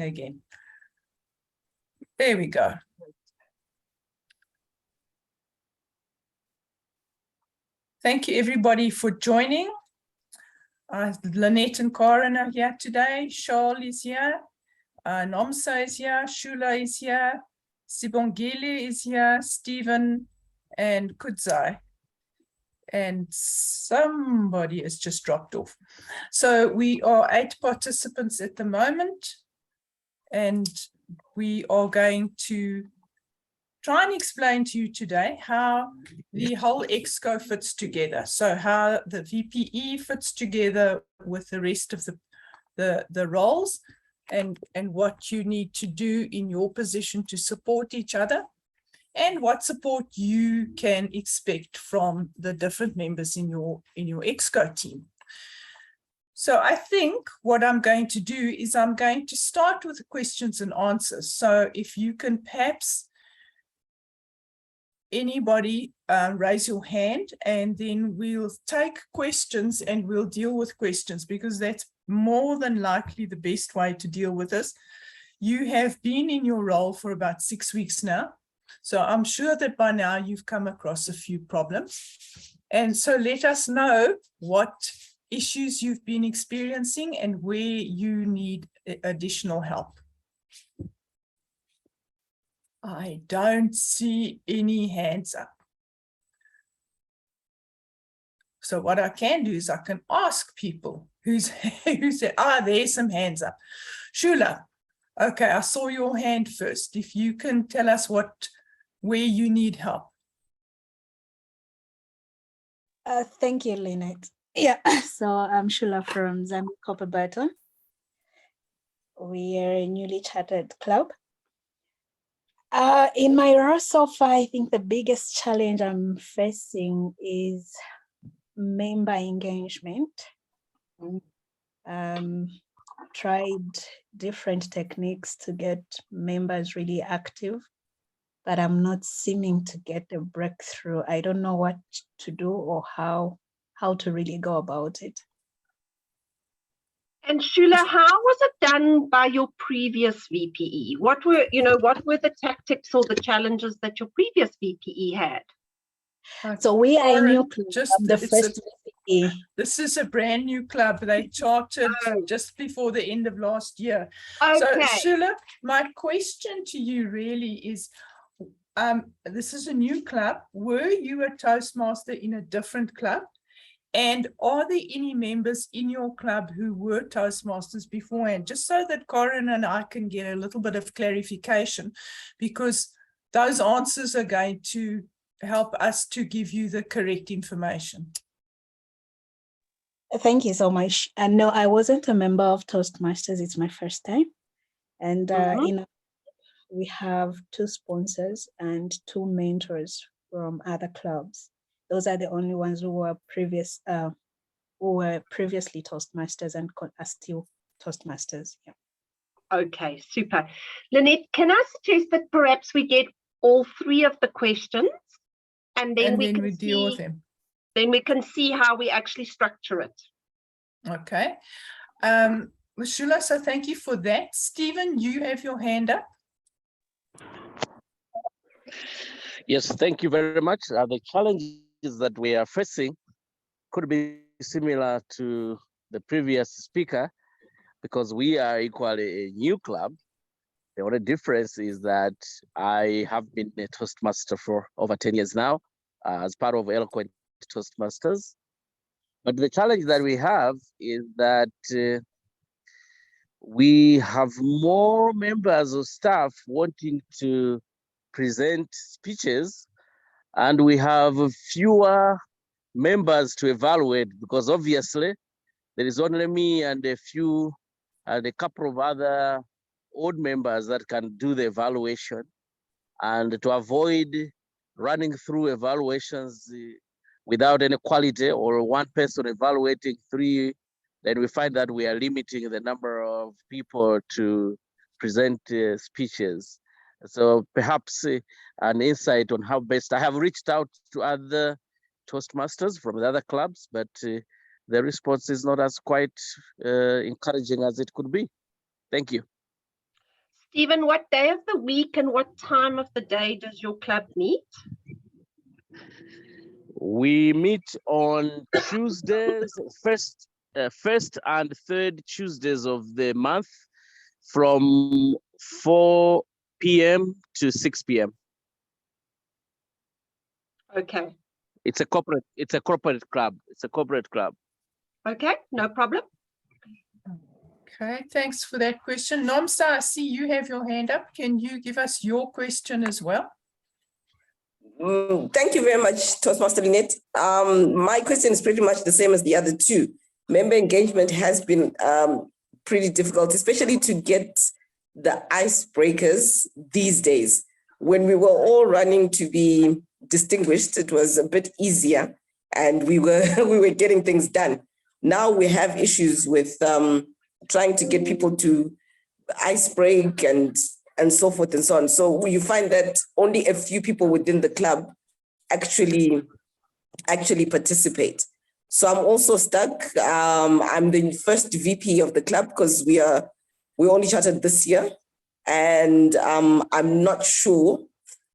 again. There we go. Thank you, everybody, for joining. Lynette and Karen are here today. Charles is here. Nomsa is here. Shula is here. Sibongile is here. Stephen and Kudzai. And somebody has just dropped off. So we are 8 participants at the moment. And we are going to try and explain to you today how the whole EXCO fits together. So how the VPE fits together with the rest of the roles and what you need to do in your position to support each other and what support you can expect from the different members in your EXCO team. So I think what I'm going to do is I'm going to start with the questions and answers. So if you can perhaps anybody raise your hand, and then we'll take questions and we'll deal with questions, because that's more than likely the best way to deal with this. You have been in your role for about 6 weeks now, so I'm sure that by now you've come across a few problems. And so let us know what issues you've been experiencing and where you need additional help. I don't see any hands up. So what I can do is I can ask people who said, there's some hands up. Shula, okay, I saw your hand first. If you can tell us where you need help. Thank you, Lynette. Yeah, so I'm Shula from Zambia Copper Battle. We are a newly chartered club. In my role so far, I think the biggest challenge I'm facing is member engagement. Tried different techniques to get members really active, but I'm not seeming to get a breakthrough. I don't know what to do or how to really go about it. And Shula, how was it done by your previous VPE? What were the tactics or the challenges that your previous VPE had? So we are a new club. The first VPE. This is a brand new club. They chartered just before the end of last year. Okay. So Shula, my question to you really is, this is a new club. Were you a Toastmaster in a different club? And are there any members in your club who were Toastmasters beforehand? Just so that Corinne and I can get a little bit of clarification, because those answers are going to help us to give you the correct information. Thank you so much. And no, I wasn't a member of Toastmasters. It's my first time. And we have 2 sponsors and 2 mentors from other clubs. Those are the only ones who were previously Toastmasters and are still Toastmasters. Yeah. Okay, super. Lynette, can I suggest that perhaps we get all 3 of the questions, and then we deal with them. Then we can see how we actually structure it. Okay. Shula, so thank you for that. Stephen, you have your hand up. Yes, thank you very much. The challenges that we are facing could be similar to the previous speaker, because we are equally a new club. The only difference is that I have been a Toastmaster for over 10 years now, as part of Eloquent Toastmasters. But the challenge that we have is that we have more members of staff wanting to present speeches, and we have fewer members to evaluate, because obviously there is only me and a couple of other odd members that can do the evaluation. And to avoid running through evaluations without any quality, or one person evaluating 3, then we find that we are limiting the number of people to present speeches. So perhaps an insight on how best. I have reached out to other Toastmasters from the other clubs, but the response is not as quite encouraging as it could be. Thank you. Stephen, what day of the week and what time of the day does your club meet? We meet on Tuesdays, first and third Tuesdays of the month, from 4 p.m. to 6 p.m. Okay. It's a corporate club. It's a corporate club. Okay, no problem. Okay, thanks for that question. Nomsa, I see you have your hand up. Can you give us your question as well? Thank you very much, Toastmaster Lynette. My question is pretty much the same as the other two. Member engagement has been pretty difficult, especially to get the icebreakers these days. When we were all running to be distinguished, it was a bit easier and we were getting things done. Now we have issues with trying to get people to ice break and so forth and so on. So you find that only a few people within the club actually participate. So I'm also stuck. I'm the first VP of the club because we only chartered this year, and I'm not sure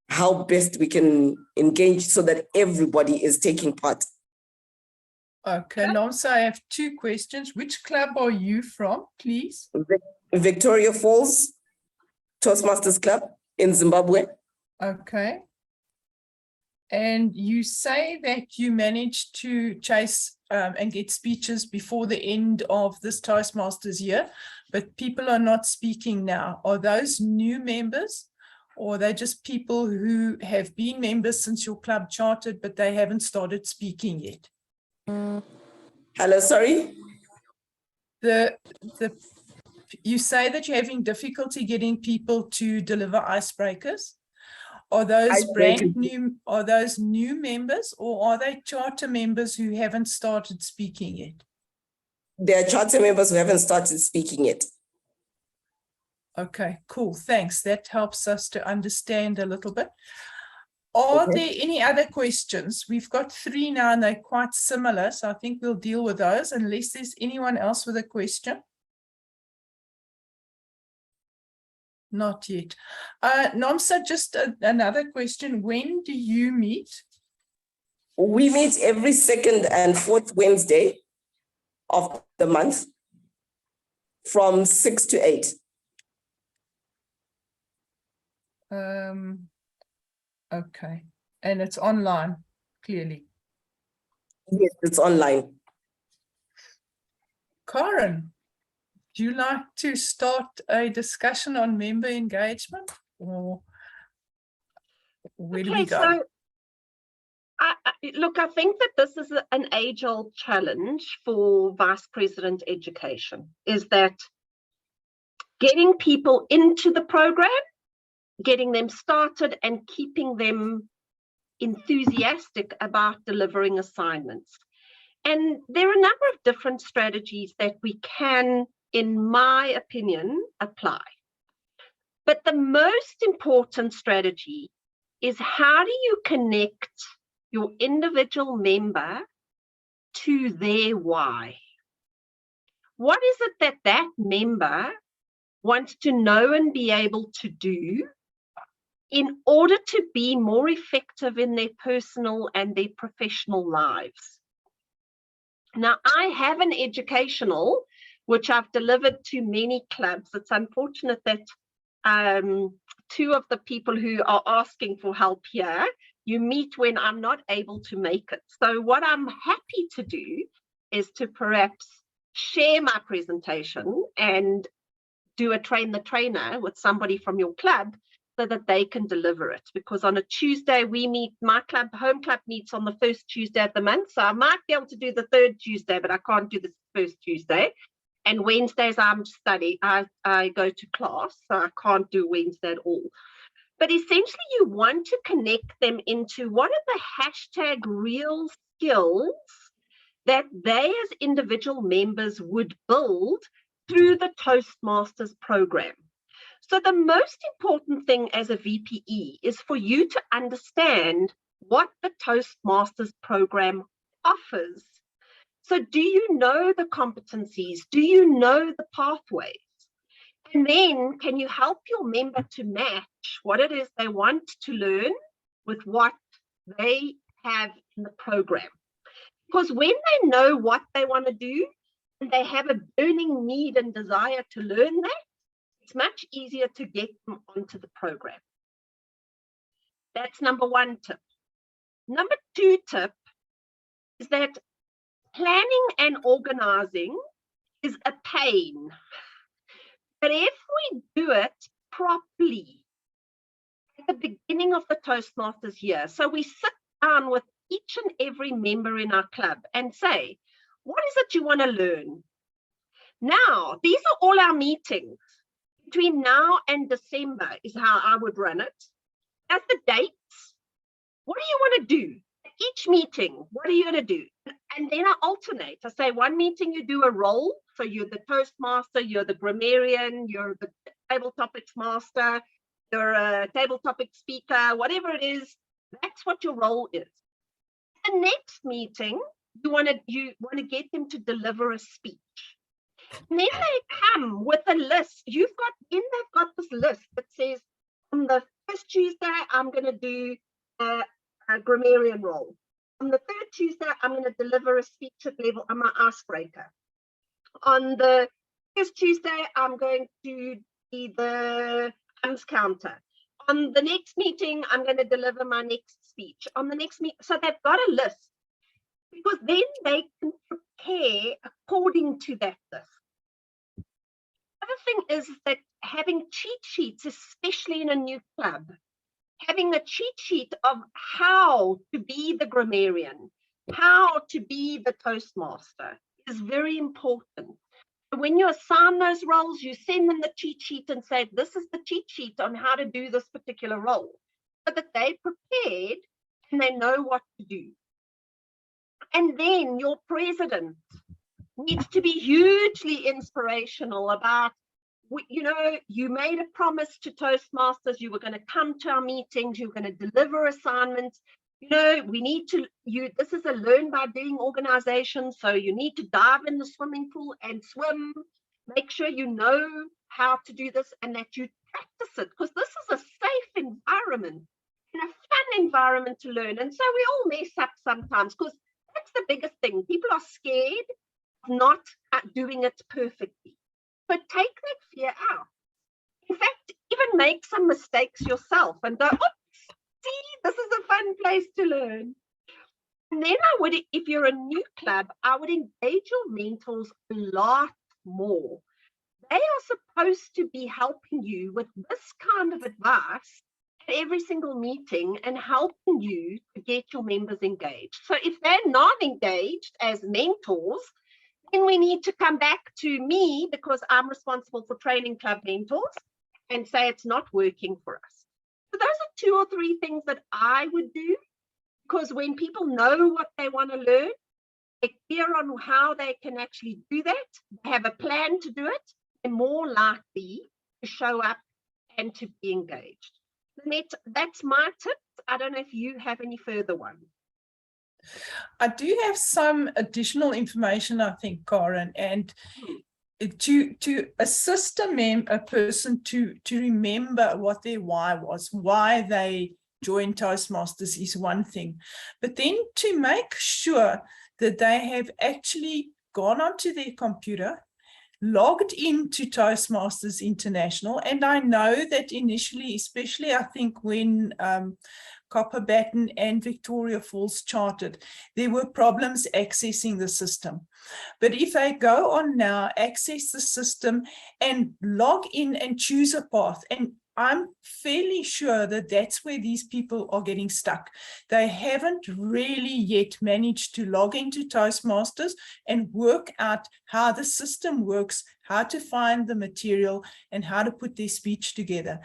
how best we can engage so that everybody is taking part. Okay, Nomsa, I have two questions. Which club are you from, please? Victoria Falls Toastmasters Club in Zimbabwe. Okay. And you say that you managed to chase and get speeches before the end of this Toastmasters year, but people are not speaking now. Are those new members, or are they just people who have been members since your club chartered, but they haven't started speaking yet? Hello, sorry? You say that you're having difficulty getting people to deliver icebreakers. Are those are those new members, or are they charter members who haven't started speaking yet? They are charter members who haven't started speaking yet. Okay, cool. Thanks. That helps us to understand a little bit. Are there any other questions? We've got 3 now and they're quite similar, so I think we'll deal with those unless there's anyone else with a question. Not yet. Nomsa, just another question. When do you meet? We meet every 2nd and 4th Wednesday of the month from 6 to 8. Okay. And it's online, clearly. Yes, it's online. Karen, do you like to start a discussion on member engagement, or where do we go? So, look, I think that this is an age-old challenge for Vice President Education, is that getting people into the program, getting them started and keeping them enthusiastic about delivering assignments. And there are a number of different strategies that we can, in my opinion, apply. But the most important strategy is, how do you connect your individual member to their why? What is it that that member wants to know and be able to do in order to be more effective in their personal and their professional lives? Now, I have an educational, which I've delivered to many clubs. It's unfortunate that 2 of the people who are asking for help here, you meet when I'm not able to make it. So what I'm happy to do is to perhaps share my presentation and do a train the trainer with somebody from your club so that they can deliver it. Because on a Tuesday we meet, my club, home club meets on the 1st Tuesday of the month. So I might be able to do the 3rd Tuesday, but I can't do the 1st Tuesday. And Wednesdays I'm studying, I go to class, so I can't do Wednesday at all. But essentially you want to connect them into what are the hashtag real skills that they as individual members would build through the Toastmasters program. So the most important thing as a VPE is for you to understand what the Toastmasters program offers. So do you know the competencies? Do you know the pathways? And then can you help your member to match what it is they want to learn with what they have in the program? Because when they know what they want to do and they have a burning need and desire to learn that, it's much easier to get them onto the program. That's number one tip. Number two tip is that planning and organizing is a pain. But if we do it properly at the beginning of the Toastmasters year, so we sit down with each and every member in our club and say, what is it you want to learn? Now, these are all our meetings. Between now and December is how I would run it. As the dates, what do you want to do? Each meeting, what are you going to do? And then I alternate. I say one meeting you do a role. So you're the Toastmaster, you're the grammarian, you're the table topics master, you're a table topic speaker, whatever it is, that's what your role is. The next meeting, you want to get them to deliver a speech. And then they come with a list. They've got this list that says, on the first Tuesday, I'm going to do a grammarian role. On the third Tuesday, I'm going to deliver a speech at level. I'm an icebreaker. On the first Tuesday, I'm going to be the comes counter. On the next meeting, I'm going to deliver my next speech. On the next meeting, so they've got a list, because then they can prepare according to that list. The other thing is that having cheat sheets, especially in a new club, having a cheat sheet of how to be the grammarian, how to be the Toastmaster is very important. When you assign those roles, you send them the cheat sheet and say, this is the cheat sheet on how to do this particular role, so that they're prepared and they know what to do. And then your president needs to be hugely inspirational about, you made a promise to Toastmasters, you were going to come to our meetings, you were going to deliver assignments. We need to, this is a learn by doing organization, so you need to dive in the swimming pool and swim. Make sure you know how to do this and that you practice it, because this is a safe environment and a fun environment to learn. And so we all mess up sometimes, because that's the biggest thing. People are scared of not doing it perfectly. But take that fear out. In fact, even make some mistakes yourself and go, oops, see, this is a fun place to learn. And then if you're a new club, I would engage your mentors a lot more. They are supposed to be helping you with this kind of advice at every single meeting and helping you to get your members engaged. So if they're not engaged as mentors, then we need to come back to me, because I'm responsible for training club mentors, and say it's not working for us. So those are 2 or 3 things that I would do, because when people know what they want to learn, they're clear on how they can actually do that, they have a plan to do it, they're more likely to show up and to be engaged. Lynette, that's my tips. I don't know if you have any further ones. I do have some additional information, I think, Karen, and to assist a person to remember what their why was, why they joined Toastmasters is one thing, but then to make sure that they have actually gone onto their computer, logged into Toastmasters International. And I know that initially, especially I think when Copperbatten and Victoria Falls chartered, there were problems accessing the system. But if they go on now, access the system and log in and choose a path, and I'm fairly sure that that's where these people are getting stuck. They haven't really yet managed to log into Toastmasters and work out how the system works, how to find the material, and how to put their speech together.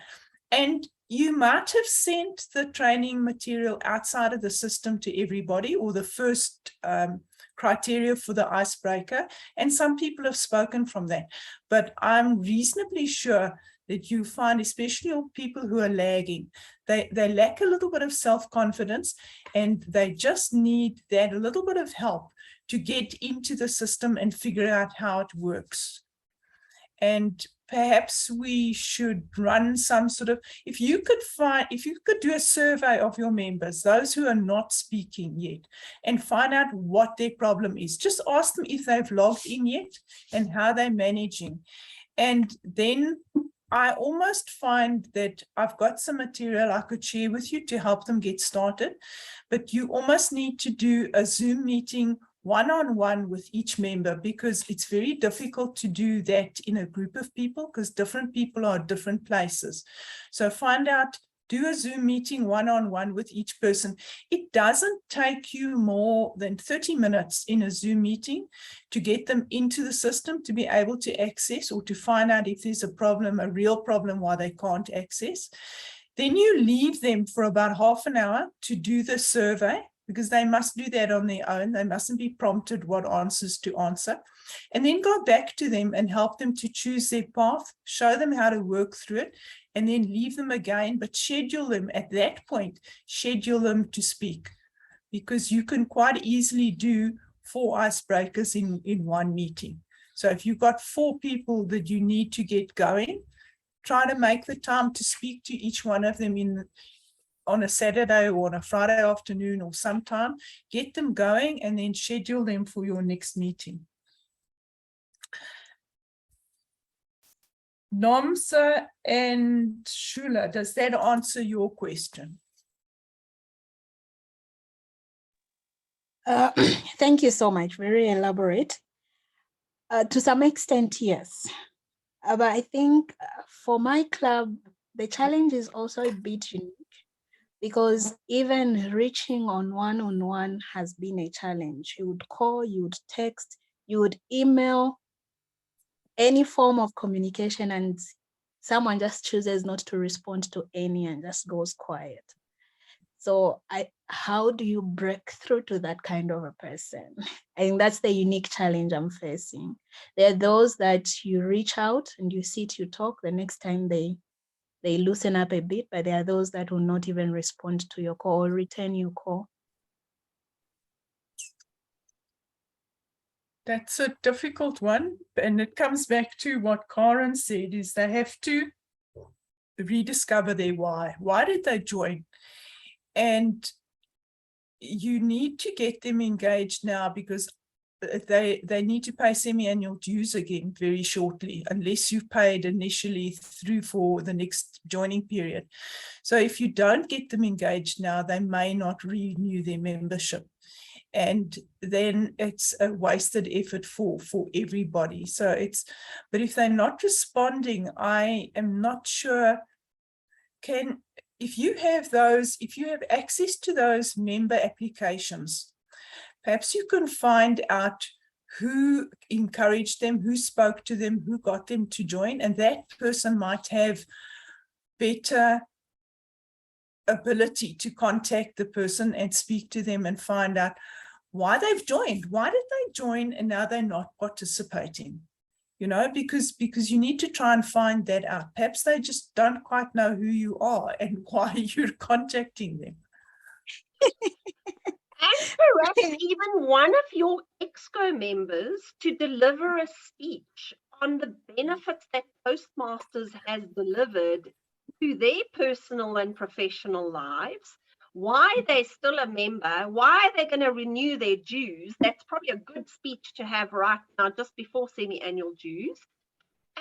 And you might have sent the training material outside of the system to everybody, or the first criteria for the icebreaker, and some people have spoken from that. But I'm reasonably sure that you find, especially people who are lagging, they lack a little bit of self-confidence, and they just need that a little bit of help to get into the system and figure out how it works. And perhaps we should run some sort of, if you could do a survey of your members, those who are not speaking yet, and find out what their problem is. Just ask them if they've logged in yet and how they're managing. And then I almost find that I've got some material I could share with you to help them get started, but you almost need to do a Zoom meeting one-on-one with each member, because it's very difficult to do that in a group of people because different people are at different places. So find out, do a Zoom meeting one-on-one with each person. It doesn't take you more than 30 minutes in a Zoom meeting to get them into the system, to be able to access or to find out if there's a problem, a real problem why they can't access. Then you leave them for about half an hour to do the survey, because they must do that on their own. They mustn't be prompted what answers to answer. And then go back to them and help them to choose their path, show them how to work through it, and then leave them again, but schedule them at that point, schedule them to speak, because you can quite easily do 4 icebreakers in one meeting. So if you've got 4 people that you need to get going, try to make the time to speak to each one of them on a Saturday or on a Friday afternoon or sometime, get them going and then schedule them for your next meeting. Nomsa and Shula, does that answer your question? Thank you so much. Very elaborate. To some extent, yes. But I think for my club, the challenge is also a bit unique, because even reaching on one-on-one has been a challenge. You would call, you would text, you would email, any form of communication, and someone just chooses not to respond to any and just goes quiet. So how do you break through to that kind of a person? I think that's the unique challenge I'm facing. There are those that you reach out and you sit, you talk, the next time they loosen up a bit, but there are those that will not even respond to your call or return your call. That's a difficult one, and it comes back to what Karen said, is they have to rediscover their why. Why did they join? And you need to get them engaged now, because they need to pay semi-annual dues again very shortly, unless you've paid initially through for the next joining period. So if you don't get them engaged now, they may not renew their membership. And then it's a wasted effort for everybody. So but if they're not responding, I am not sure, if you have access to those member applications, perhaps you can find out who encouraged them, who spoke to them, who got them to join, and that person might have better ability to contact the person and speak to them and find out why they've joined. Why did they join and now they're not participating? You know, because you need to try and find that out. Perhaps they just don't quite know who you are and why you're contacting them. And perhaps even one of your EXCO members to deliver a speech on the benefits that Toastmasters has delivered to their personal and professional lives, why they're still a member, why they're going to renew their dues. That's probably a good speech to have right now, just before semi-annual dues.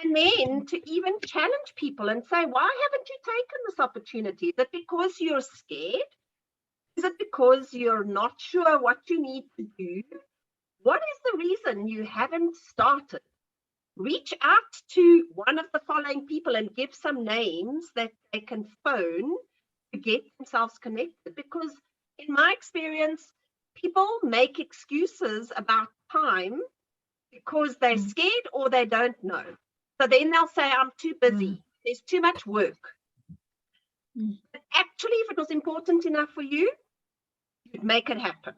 And then to even challenge people and say, why haven't you taken this opportunity? Is it because you're scared? Is it because you're not sure what you need to do? What is the reason you haven't started? Reach out to one of the following people and give some names that they can phone to get themselves connected. Because in my experience, people make excuses about time because they're scared or they don't know. So then they'll say, I'm too busy. There's too much work. But actually, if it was important enough for you, you'd make it happen.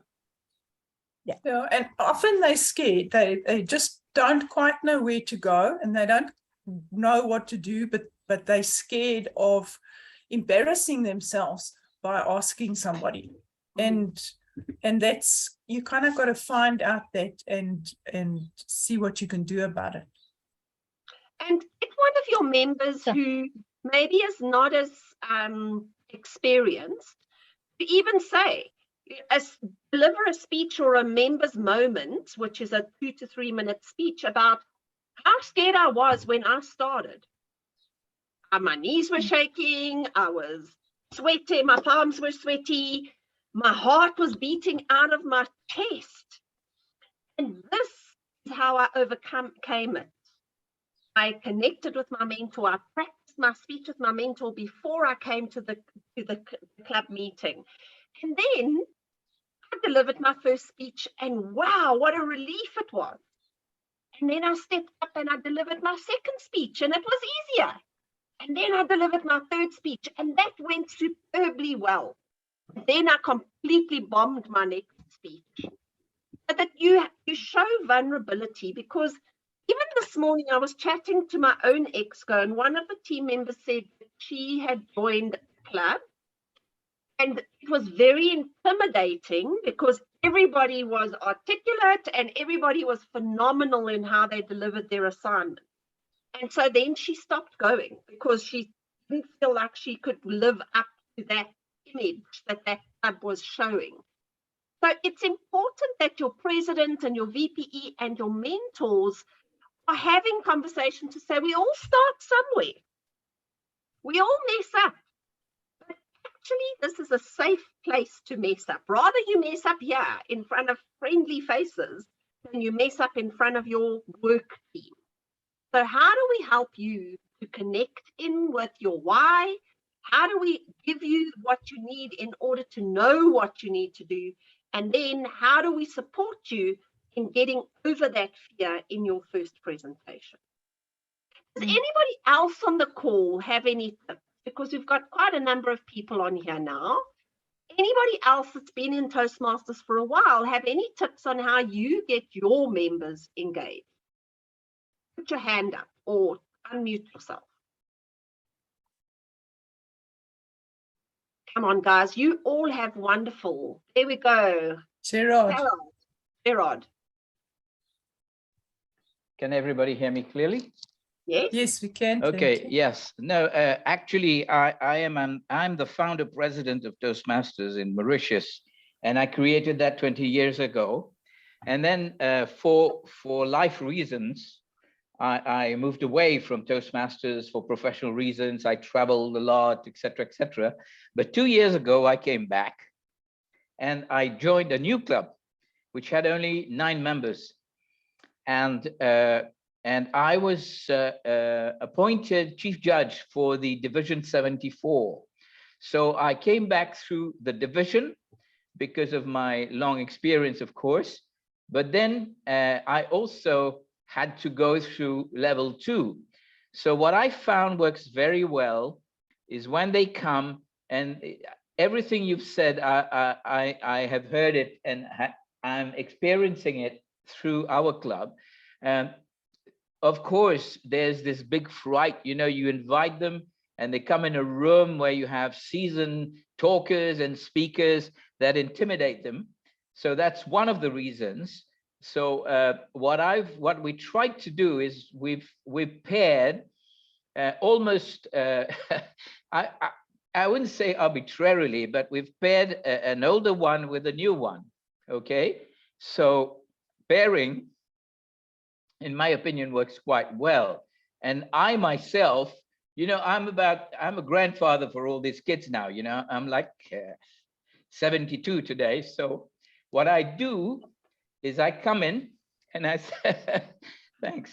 Yeah. So, and often they're scared. They just don't quite know where to go, and they don't know what to do, but they're scared of embarrassing themselves by asking somebody. And that's, you kind of got to find out that and see what you can do about it. And if one of your members who maybe is not as experienced, to even say, deliver a speech or a member's moment, which is a 2 to 3 minute speech about how scared I was when I started. My knees were shaking, I was sweaty, my palms were sweaty, my heart was beating out of my chest. And this is how I overcame it. I connected with my mentor. I practiced my speech with my mentor before I came to the club meeting. And then I delivered my first speech, and wow, what a relief it was. And then I stepped up and I delivered my second speech, and it was easier. And then I delivered my third speech, and that went superbly well. Then I completely bombed my next speech. But that you show vulnerability, because even this morning I was chatting to my own exco, and one of the team members said that she had joined a club, and it was very intimidating because everybody was articulate and everybody was phenomenal in how they delivered their assignment. And so then she stopped going because she didn't feel like she could live up to that image that club was showing. So it's important that your president and your VPE and your mentors are having conversations to say, we all start somewhere. We all mess up. But actually, this is a safe place to mess up. Rather you mess up here in front of friendly faces than you mess up in front of your work team. So how do we help you to connect in with your why? How do we give you what you need in order to know what you need to do? And then how do we support you in getting over that fear in your first presentation? Does anybody else on the call have any tips? Because we've got quite a number of people on here now. Anybody else that's been in Toastmasters for a while have any tips on how you get your members engaged? Put your hand up or unmute yourself. Come on, guys. You all have wonderful. There we go. Gerard. Can everybody hear me clearly? Yes. Yes, we can. Okay. Yes. No. Actually, I'm the founder president of Toastmasters in Mauritius, and I created that 20 years ago. And then for life reasons, I moved away from Toastmasters for professional reasons. I traveled a lot, etc., etc. But 2 years ago, I came back and I joined a new club, which had only 9 members. And I was appointed chief judge for the Division 74. So I came back through the division because of my long experience, of course. But then I also had to go through level 2. So what I found works very well is when they come, and everything you've said, I have heard it and I'm experiencing it through our club. Of course, there's this big fright, you know, you invite them and they come in a room where you have seasoned talkers and speakers that intimidate them. So that's one of the reasons. So what we tried to do is we've paired almost I wouldn't say arbitrarily, but we've paired an older one with a new one. Okay, so pairing, in my opinion, works quite well. And I myself, you know, I'm a grandfather for all these kids now. You know, I'm like 72 today. So what I do is I come in and I say, thanks.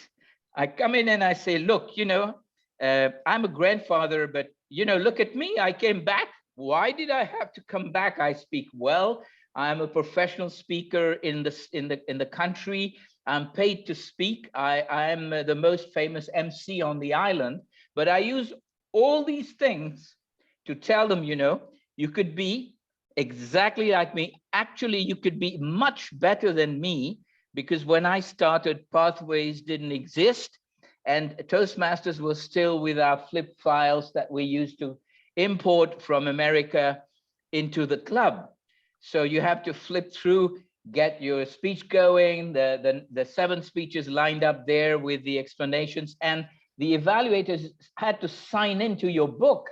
I come in and I say, look, you know, I'm a grandfather, but, you know, look at me. I came back. Why did I have to come back? I speak well. I'm a professional speaker in the country. I'm paid to speak. I'm the most famous MC on the island. But I use all these things to tell them, you know, you could be exactly like me. Actually, you could be much better than me, because when I started, pathways didn't exist. And Toastmasters was still with our flip files that we used to import from America into the club. So you have to flip through, get your speech going, the 7 speeches lined up there with the explanations. And the evaluators had to sign into your book.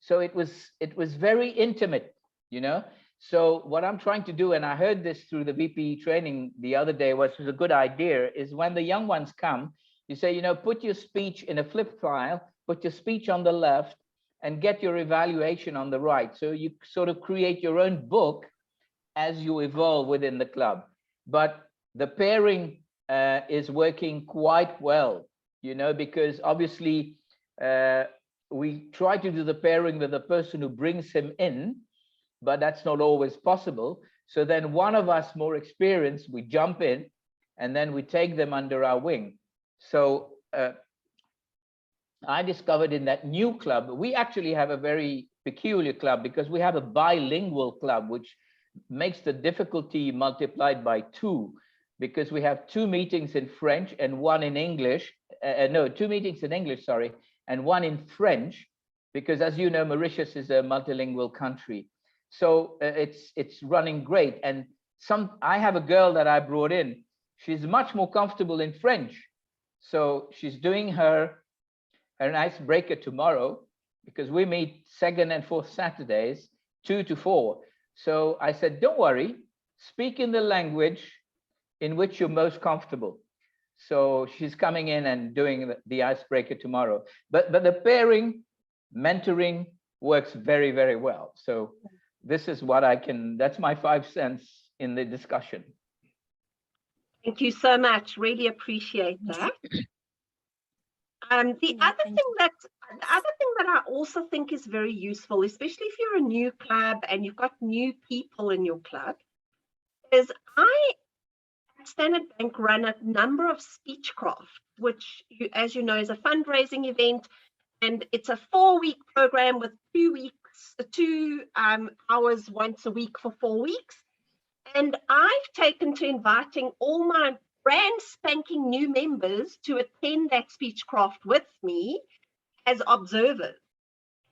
So it was very intimate, you know. So what I'm trying to do, and I heard this through the VPE training the other day, which was a good idea, is when the young ones come, you say, you know, put your speech in a flip file, put your speech on the left, and get your evaluation on the right. So you sort of create your own book as you evolve within the club. But the pairing is working quite well, you know, because obviously we try to do the pairing with the person who brings him in, but that's not always possible. So then one of us more experienced, we jump in and then we take them under our wing. So I discovered in that new club, we actually have a very peculiar club because we have a bilingual club, which makes the difficulty multiplied by 2, because we have 2 meetings in French and 1 in English. No, 2 meetings in English, sorry, and 1 in French, because as you know, Mauritius is a multilingual country. So it's running great. And I have a girl that I brought in. She's much more comfortable in French. So she's doing her icebreaker tomorrow, because we meet 2nd and 4th Saturdays, 2 to 4. So I said, don't worry, speak in the language in which you're most comfortable. So she's coming in and doing the icebreaker tomorrow. But the pairing, mentoring works very, very well. So this is what that's my 5 cents in the discussion. Thank you so much. Really appreciate that. The other thing that I also think is very useful, especially if you're a new club and you've got new people in your club, is I at Standard Bank run a number of Speechcraft, which, as you know, is a fundraising event, and it's a 4-week program with 2 hours once a week for 4 weeks. And I've taken to inviting all my brand spanking new members to attend that Speechcraft with me as observers.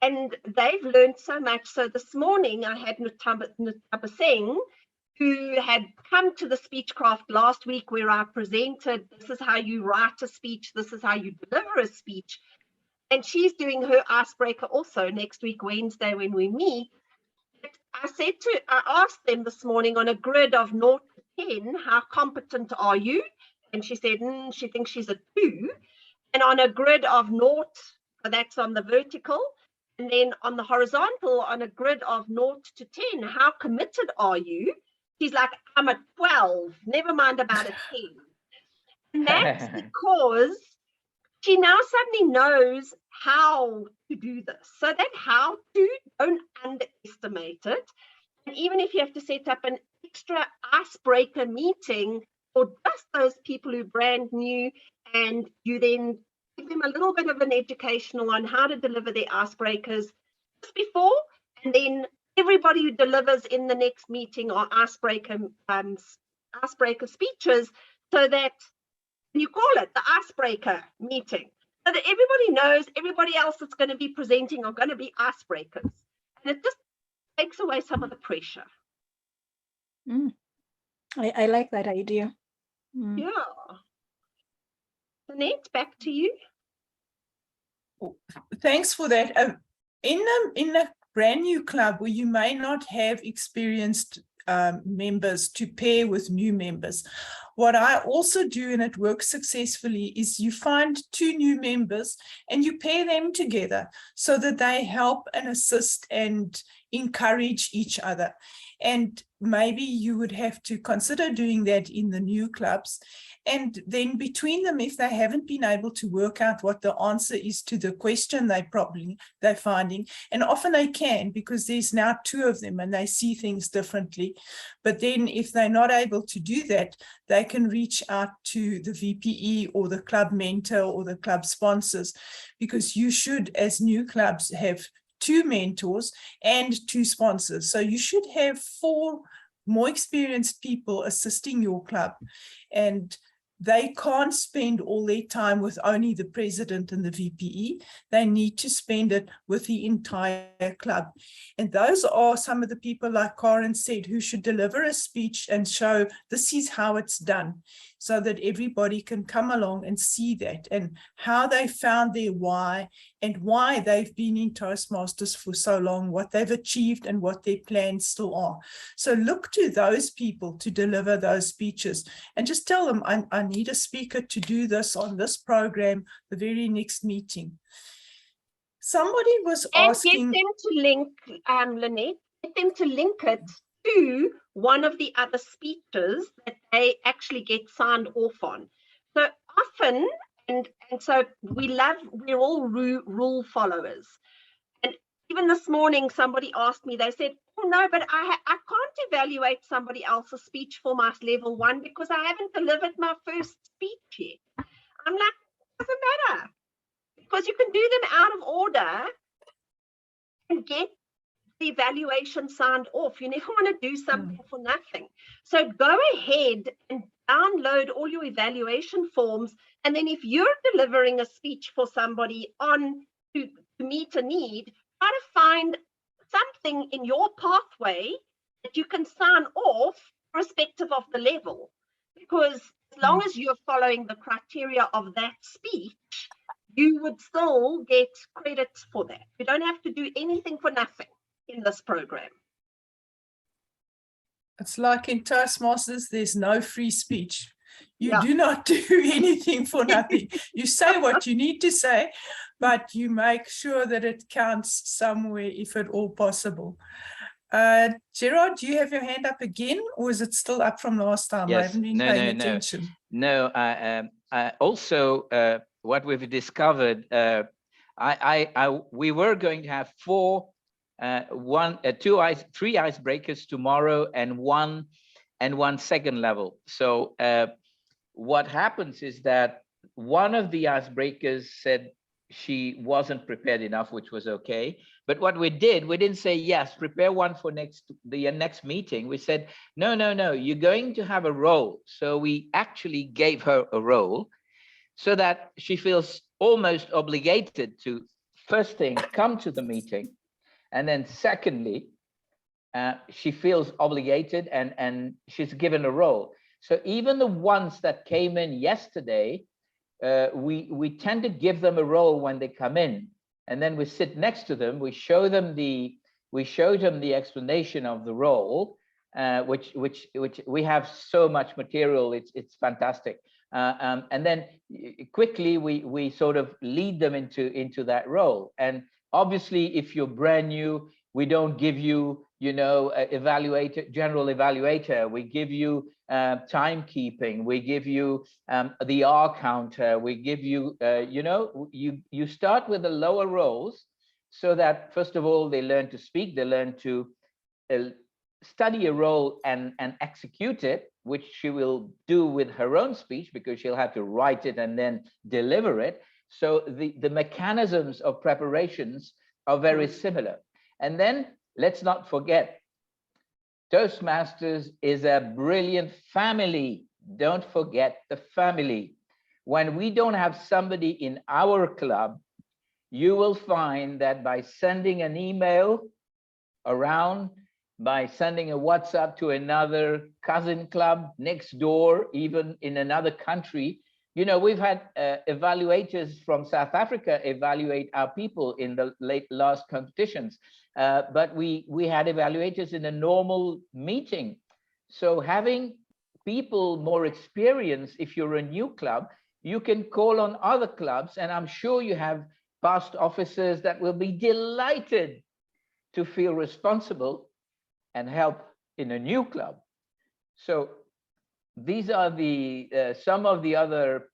And they've learned so much. So this morning I had Nutaba Singh, who had come to the Speechcraft last week, where I presented, this is how you write a speech, this is how you deliver a speech. And she's doing her icebreaker also next week, Wednesday, when we meet. I asked them this morning on a grid of 0 to 10, how competent are you? And she said she thinks she's a 2. And on a grid of 0, so that's on the vertical, and then on the horizontal, on a grid of 0 to 10, how committed are you? She's like, I'm a 12, never mind about a 10. And that's because she now suddenly knows how to do this. So that how to, don't underestimate it. And even if you have to set up an extra icebreaker meeting for just those people who are brand new, and you then give them a little bit of an educational on how to deliver their icebreakers just before, and then everybody who delivers in the next meeting are icebreaker speeches, so that you call it the icebreaker meeting, so that everybody knows everybody else that's going to be presenting are going to be icebreakers. And it just takes away some of the pressure. I like that idea. Yeah. Annette, back to you. Thanks for that. In a brand new club where you may not have experienced members to pair with new members, what I also do, and it works successfully, is you find 2 new members and you pair them together so that they help and assist and encourage each other. And maybe you would have to consider doing that in the new clubs. And then between them, if they haven't been able to work out what the answer is to the question they're finding, and often they can, because there's now 2 of them and they see things differently. But then if they're not able to do that, they can reach out to the VPE or the club mentor or the club sponsors, because you should, as new clubs, have 2 mentors and 2 sponsors. So you should have 4 more experienced people assisting your club, and they can't spend all their time with only the president and the VPE. They need to spend it with the entire club. And those are some of the people, like Karen said, who should deliver a speech and show this is how it's done. so that everybody can come along and see that and how they found their why and why they've been in Toastmasters for so long, what they've achieved and what their plans still are. So look to those people to deliver those speeches and just tell them, I need a speaker to do this on this program, the very next meeting. Somebody was asking. And get them to link, Lynette, get them to link it to one of the other speeches that they actually get signed off on. So often, and so we're all rule followers. And even this morning, somebody asked me, they said, oh no, but I can't evaluate somebody else's speech for my level 1 because I haven't delivered my first speech yet. I'm like, doesn't matter, because you can do them out of order and get the evaluation signed off. You never want to do something for nothing. So go ahead and download all your evaluation forms. And then if you're delivering a speech for somebody on to meet a need, try to find something in your pathway that you can sign off irrespective of the level. Because as long as you're following the criteria of that speech, you would still get credits for that. You don't have to do anything for nothing in this program. It's like in Toastmasters, there's no free speech. You Yeah. do not do anything for nothing. You say what you need to say, but you make sure that it counts somewhere if at all possible. Gerard, do you have your hand up again, or is it still up from last time? I Yes. haven't been paying attention. No, also what we've discovered, we were going to have three icebreakers tomorrow and one second level. So what happens is that one of the icebreakers said she wasn't prepared enough, which was okay. But what we didn't say, yes, prepare one for the next meeting. We said, no, you're going to have a role. So we actually gave her a role so that she feels almost obligated to, first thing, come to the meeting. And then secondly, she feels obligated and she's given a role. So even the ones that came in yesterday, we tend to give them a role when they come in, and then we sit next to them. We show them the explanation of the role, which we have so much material. It's fantastic. And then quickly we sort of lead them into that role. And obviously, if you're brand new, we don't give you, general evaluator. We give you timekeeping. We give you the R counter. We give you, you start with the lower roles so that, first of all, they learn to speak. They learn to study a role and execute it, which she will do with her own speech because she'll have to write it and then deliver it. So the mechanisms of preparations are very similar. And then let's not forget, Toastmasters is a brilliant family. Don't forget the family. When we don't have somebody in our club, you will find that by sending an email around, by sending a WhatsApp to another cousin club next door, even in another country, we've had evaluators from South Africa evaluate our people in the last competitions, but we had evaluators in a normal meeting. So having people more experienced, if you're a new club, you can call on other clubs, and I'm sure you have past officers that will be delighted to feel responsible and help in a new club. So these are the some of the other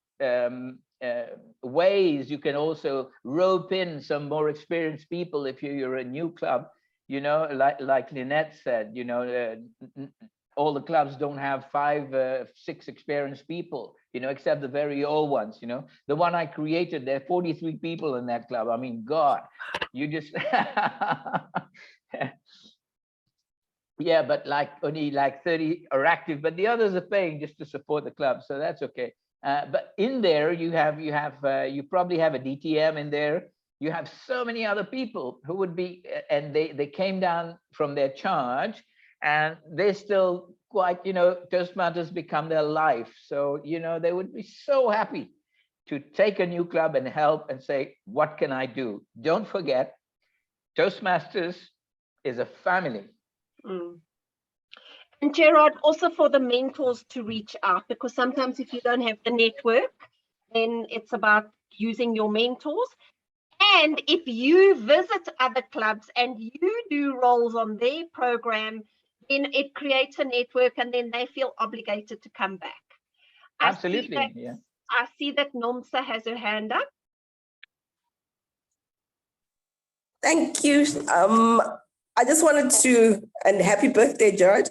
ways you can also rope in some more experienced people if you're a new club. Like Lynette said, all the clubs don't have 5, 6 experienced people, except the very old ones. The one I created, there are 43 people in that club. I mean, God, you just yeah, but only 30 are active, but the others are paying just to support the club, so that's okay. But in there, you probably have a DTM in there. You have so many other people who would be, and they came down from their charge, and they're still quite, Toastmasters become their life. So, they would be so happy to take a new club and help and say, what can I do? Don't forget, Toastmasters is a family. Mm. And Gerard, also for the mentors to reach out, because sometimes if you don't have the network, then it's about using your mentors. And if you visit other clubs and you do roles on their program, then it creates a network and then they feel obligated to come back. Absolutely, I see that Nomsa has her hand up. Thank you. I just wanted to, and happy birthday, Gerard.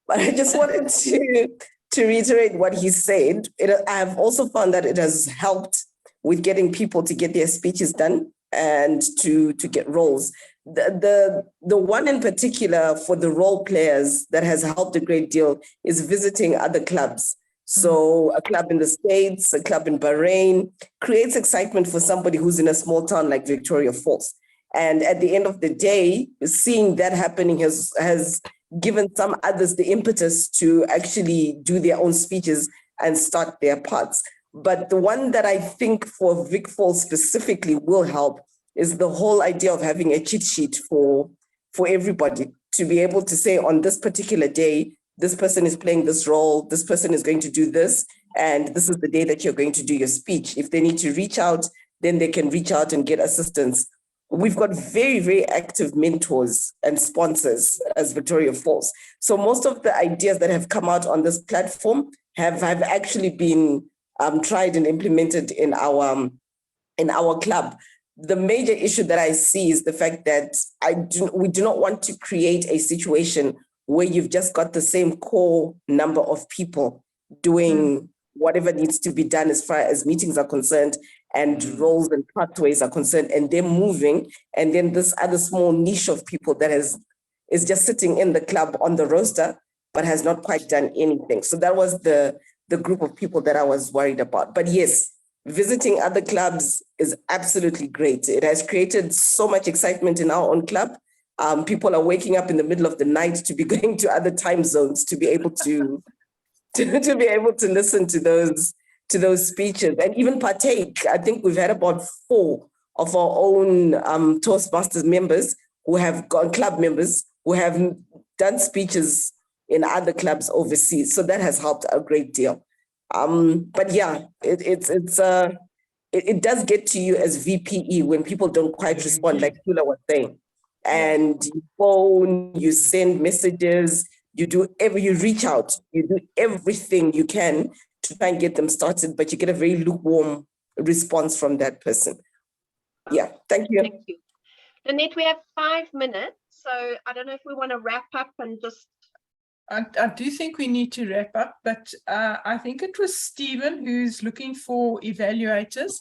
But I just wanted to reiterate what he said. I have also found that it has helped with getting people to get their speeches done and to get roles. The one in particular for the role players that has helped a great deal is visiting other clubs. So a club in the States, a club in Bahrain, creates excitement for somebody who's in a small town like Victoria Falls. And at the end of the day, seeing that happening has given some others the impetus to actually do their own speeches and start their parts. But the one that I think for Vic Falls specifically will help is the whole idea of having a cheat sheet for everybody to be able to say on this particular day, this person is playing this role, this person is going to do this, and this is the day that you're going to do your speech. If they need to reach out, then they can reach out and get assistance. We've got very, very active mentors and sponsors as Victoria Falls. So most of the ideas that have come out on this platform have actually been tried and implemented in our club. The major issue that I see is the fact that we do not want to create a situation where you've just got the same core number of people doing whatever needs to be done as far as meetings are concerned and roles and pathways are concerned, and they're moving. And then this other small niche of people that is just sitting in the club on the roster, but has not quite done anything. So that was the group of people that I was worried about. But yes, visiting other clubs is absolutely great. It has created so much excitement in our own club. People are waking up in the middle of the night to be going to other time zones to be able to be able to listen to those speeches and even partake. I think we've had about 4 of our own Toastmasters members who have gone, club members who have done speeches in other clubs overseas. So that has helped a great deal. But yeah, it does get to you as VPE when people don't quite respond, like Tula was saying. And you phone, you send messages, you reach out, you do everything you can to try and get them started, but you get a very lukewarm response from that person. Yeah, thank you. Thank you. Lynette, we have 5 minutes, so I don't know if we want to wrap up and just... I do think we need to wrap up, but I think it was Stephen who's looking for evaluators,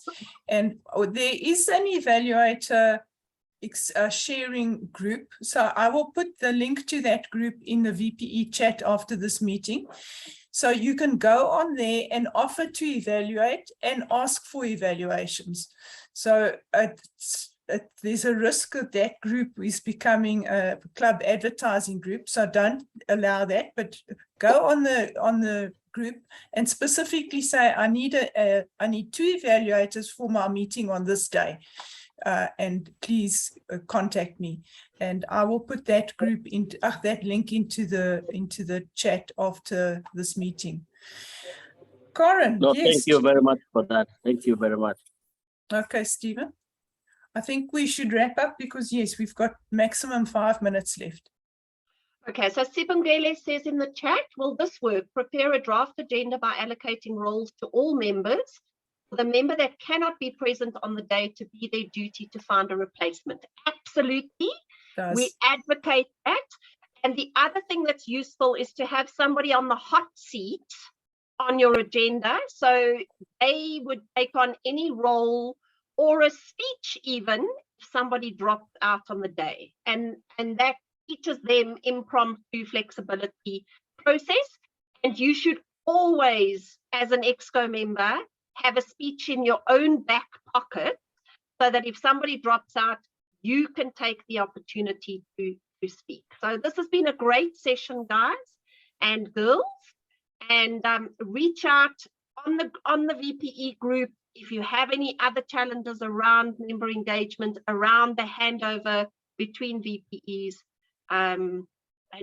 and there is an evaluator sharing group. So I will put the link to that group in the VPE chat after this meeting. So you can go on there and offer to evaluate and ask for evaluations. So there's a risk that that group is becoming a club advertising group. So don't allow that, but go on the group and specifically say, I need 2 evaluators for my meeting on this day. And please contact me, and I will put that group into that link into the chat after this meeting. Corin, No, yes. thank you very much for that. Thank you very much. Okay, Stephen. I think we should wrap up because yes, we've got maximum 5 minutes left. Okay, so Sipongele says in the chat, will this work? Prepare a draft agenda by allocating roles to all members. For the member that cannot be present on the day to be their duty to find a replacement. Absolutely. We advocate that. And the other thing that's useful is to have somebody on the hot seat on your agenda. So they would take on any role or a speech even if somebody dropped out on the day. And that teaches them impromptu flexibility process. And you should always, as an EXCO member, have a speech in your own back pocket so that if somebody drops out, you can take the opportunity to speak. So this has been a great session, guys. and girls, and reach out on the VPE group if you have any other challenges around member engagement, around the handover between VPEs. And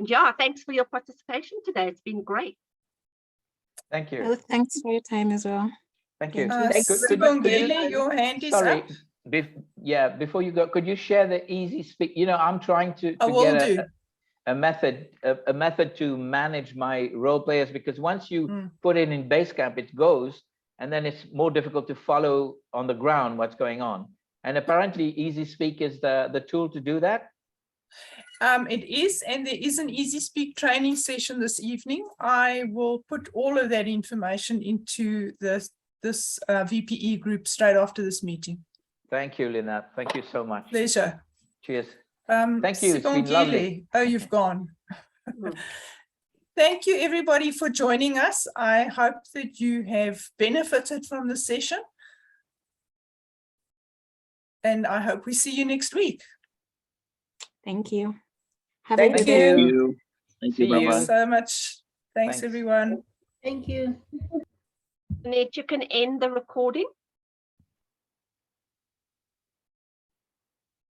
yeah, thanks for your participation today. It's been great. Thank you. Well, thanks for your time as well. Thank you. Thank you. Sibongile, your hand is Sorry, up. before you go, could you share the easy speak? You know, I'm trying to I will get do. a method to manage my role players, because once you put it in Basecamp, it goes, and then it's more difficult to follow on the ground what's going on. And apparently Easy Speak is the tool to do that. It is, and there is an Easy Speak training session this evening. I will put all of that information into this VPE group straight after this meeting. Thank you, Lynette. Thank you so much. Pleasure. Cheers. Thank you. It's been lovely. Oh, you've gone. Thank you, everybody, for joining us. I hope that you have benefited from the session. And I hope we see you next week. Thank you. Thank you. Thank you. Thank you Bye-bye. so much. Thanks, Thanks. everyone. Thank you. Annette, you can end the recording.